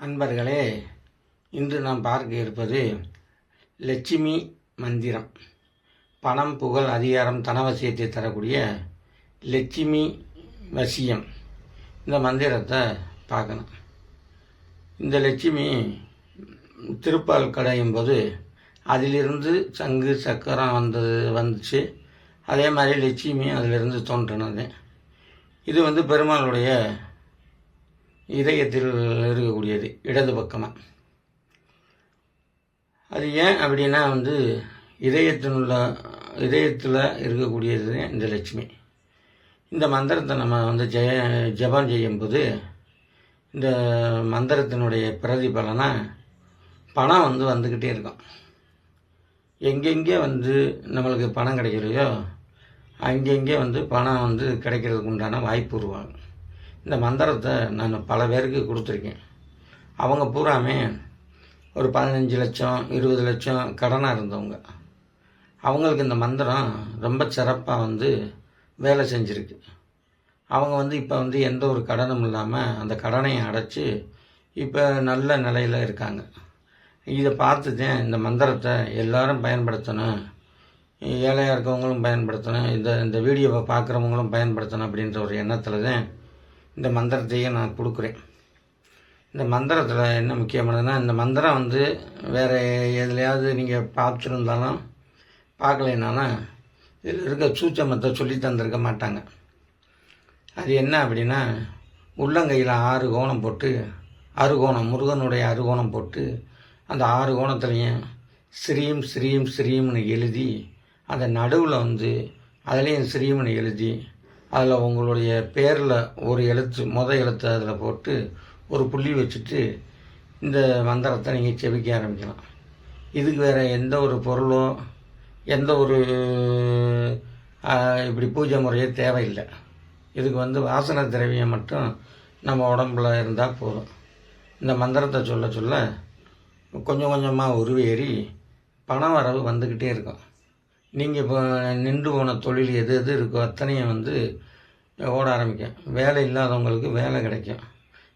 அன்பர்களே, இன்று நாம் பார்க்க இருப்பது லட்சுமி மந்திரம். பணம், புகழ், அதிகாரம், தனவசியத்தை தரக்கூடிய லட்சுமி வசியம். இந்த மந்திரத்தை பார்க்கணும். இந்த லட்சுமி திருப்பால் கடையும் போது அதிலிருந்து சங்கு சக்கரம் வந்துச்சு. அதே மாதிரி லட்சுமி அதிலிருந்து தோன்றினது. இது பெருமாளுடைய இதயத்தில் இருக்கக்கூடியது, இடது பக்கமாக. அது ஏன் அப்படின்னா இதயத்தில் இருக்கக்கூடியது இந்த லட்சுமி. இந்த மந்திரத்தை நம்ம ஜபம் செய்யும்போது இந்த மந்திரத்தினுடைய பிரதிபலனா பணம் வந்துக்கிட்டே இருக்கும். எங்கெங்கே நம்மளுக்கு பணம் கிடைக்கலையோ அங்கெங்கே பணம் கிடைக்கிறதுக்கு உண்டான வாய்ப்பு உருவாகும். இந்த மந்திரத்தை நான் பல பேருக்கு கொடுத்துருக்கேன். அவங்க பூராமே ஒரு 15 லட்சம் 20 லட்சம் கடனாக இருந்தவங்க. அவங்களுக்கு இந்த மந்திரம் ரொம்ப சிறப்பாக வேலை செஞ்சுருக்கு. அவங்க இப்போ எந்த ஒரு கடனும் இல்லாமல் அந்த கடனையை அடைச்சி இப்போ நல்ல நிலையில் இருக்காங்க. இதை பார்த்துதான் இந்த மந்திரத்தை எல்லாரும் பயன்படுத்தணும், ஏழையாக இருக்கவங்களும் பயன்படுத்தணும், இந்த வீடியோவை பார்க்குறவங்களும் பயன்படுத்தணும் அப்படின்ற ஒரு எண்ணத்தில் தான் இந்த மந்திரத்தையே நான் கொடுக்குறேன். இந்த மந்திரத்தில் என்ன முக்கியமானதுன்னா, இந்த மந்திரம் வேறு எதுலையாவது நீங்கள் பார்த்துருந்தாலும் பார்க்கலைனாலும் இதில் இருக்க சூட்சமத்தை சொல்லி தந்திருக்க மாட்டாங்க. அது என்ன அப்படின்னா, உள்ளங்கையில் 6 கோணம் போட்டு, முருகனுடைய அறுகோணம் போட்டு அந்த 6 கோணத்துலேயும் ஸ்ரீம் ஸ்ரீம் ஸ்ரீம்னு எழுதி, அந்த நடுவில் அதுலேயும் ஸ்ரீம்னு எழுதி, அதில் உங்களுடைய பேரில் ஒரு எழுத்து, எழுத்து அதில் போட்டு ஒரு புள்ளி வச்சுட்டு இந்த மந்திரத்தை நீங்கள் செபிக்க ஆரம்பிக்கலாம். இதுக்கு வேறு எந்த ஒரு பொருளோ எந்த ஒரு இப்படி பூஜை முறையே தேவையில்லை. இதுக்கு வாசனை திரவியம் மட்டும் நம்ம உடம்புல இருந்தால் போதும். இந்த மந்திரத்தை சொல்ல சொல்ல கொஞ்சம் கொஞ்சமாக உருவேறி பண வரவு வந்துக்கிட்டே இருக்கும். நீங்கள் இப்போ நின்று போன தொழில் எது எது இருக்கோ அத்தனையும் ஓட ஆரம்பிக்கும். வேலை இல்லாதவங்களுக்கு வேலை கிடைக்கும்.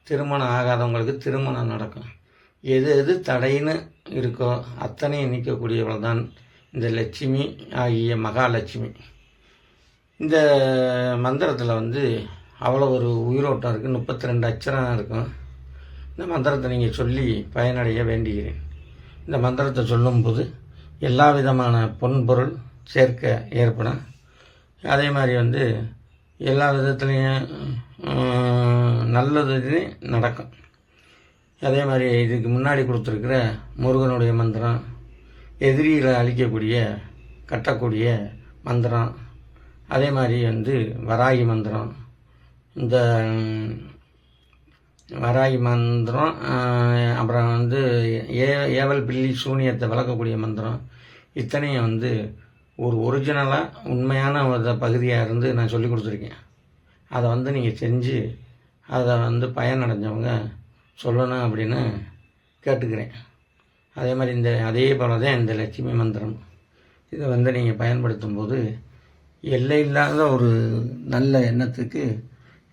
திருமணம் ஆகாதவங்களுக்கு திருமணம் நடக்கும். எது எது தடைன்னு இருக்கோ அத்தனையும் நீக்கக்கூடியவள் தான் இந்த லட்சுமி ஆகிய மகாலட்சுமி. இந்த மந்திரத்தில் அவ்வளோ ஒரு உயிரோட்டம் இருக்குது. 32 அட்சரம் இருக்கும். இந்த மந்திரத்தை நீங்கள் சொல்லி பயனடைய வேண்டுகிறேன். இந்த மந்திரத்தை சொல்லும்போது எல்லா விதமான பொன்பொருள் சேர்க்க ஏற்படும். அதே மாதிரி எல்லா விதத்துலேயும் நல்லது நடக்கும். அதே மாதிரி இதுக்கு முன்னாடி கொடுத்துருக்கிற முருகனுடைய மந்திரம், எதிரிகளை அழிக்கக்கூடிய கட்டக்கூடிய மந்திரம், அதே மாதிரி வராகி மந்திரம், இந்த வராகி மந்திரம், அப்புறம் ஏவல் பில்லி சூனியத்தை விளக்கக்கூடிய மந்திரம், இத்தனையும் ஒரு ஒரிஜினலாக உண்மையான ஒரு பகுதியாக இருந்து நான் சொல்லி கொடுத்துருக்கேன். அதை நீங்கள் செஞ்சு அதை பயனடைஞ்சவங்க சொல்லணும் அப்படின்னு கேட்டுக்கிறேன். அதே மாதிரி அதே போல தான் இந்த லட்சுமி மந்திரம். இதை நீங்கள் பயன்படுத்தும் போது எல்லை இல்லாத ஒரு நல்ல எண்ணத்துக்கு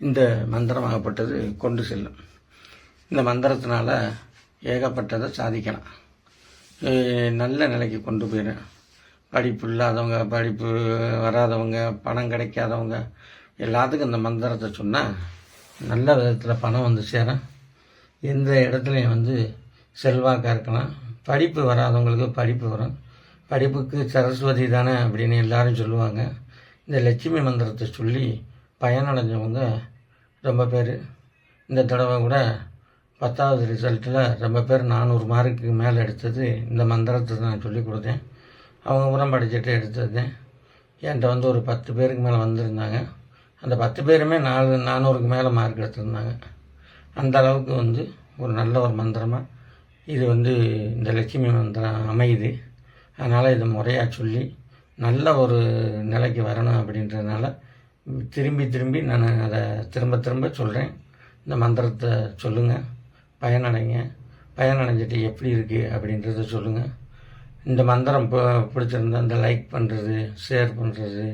இந்த மந்திரமாகப்பட்டது கொண்டு செல்லும். இந்த மந்திரத்தினால ஏகப்பட்டதை சாதிக்கலாம். நல்ல நிலைக்கு கொண்டு போயிடும். படிப்பு இல்லாதவங்க, படிப்பு வராதவங்க, பணம் கிடைக்காதவங்க எல்லாத்துக்கும் இந்த மந்திரத்தை சொன்னால் நல்ல விதத்தில் பணம் சேரும். எந்த இடத்துலையும் செல்வாக்காக இருக்கலாம். படிப்பு வராதவங்களுக்கு படிப்பு வரும். படிப்புக்கு சரஸ்வதி தானே அப்படின்னு எல்லாரும் சொல்லுவாங்க. இந்த லட்சுமி மந்திரத்தை சொல்லி பயனடைஞ்சவங்க ரொம்ப பேர். இந்த தடவை கூட 10வது ரிசல்ட்டில் ரொம்ப பேர் 400 மார்க்குக்கு மேலே எடுத்தது இந்த மந்திரத்தை நான் சொல்லி கொடுத்தேன். அவங்க உரம் படிச்சுட்டு எடுத்தது. என்கிட்ட ஒரு 10 பேருக்கு மேலே வந்திருந்தாங்க. அந்த 10 பேருமே 400க்கு மேலே மார்க் எடுத்திருந்தாங்க. அந்த அளவுக்கு ஒரு நல்ல ஒரு மந்திரமாக இது இந்த லட்சுமி மந்திரம் அமையுது. அதனால் இதை முறையாக சொல்லி நல்ல ஒரு நிலைக்கு வரணும் அப்படின்றதுனால திரும்பி நான் அதை திரும்ப சொல்கிறேன். இந்த மந்திரத்தை சொல்லுங்கள், பயனடைங்க. பயனடைஞ்சிட்டு எப்படி இருக்குது அப்படின்றத சொல்லுங்கள். இந்த மந்திரம் பிடிச்சிருந்தா இந்த லைக் பண்ணுறது, ஷேர் பண்ணுறது,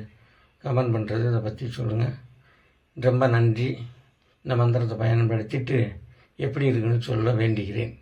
கமெண்ட் பண்ணுறது, இதை பற்றி சொல்லுங்கள். ரொம்ப நன்றி. இந்த மந்திரத்தை பயன்படுத்திட்டு எப்படி இருக்குன்னு சொல்ல வேண்டுகிறேன்.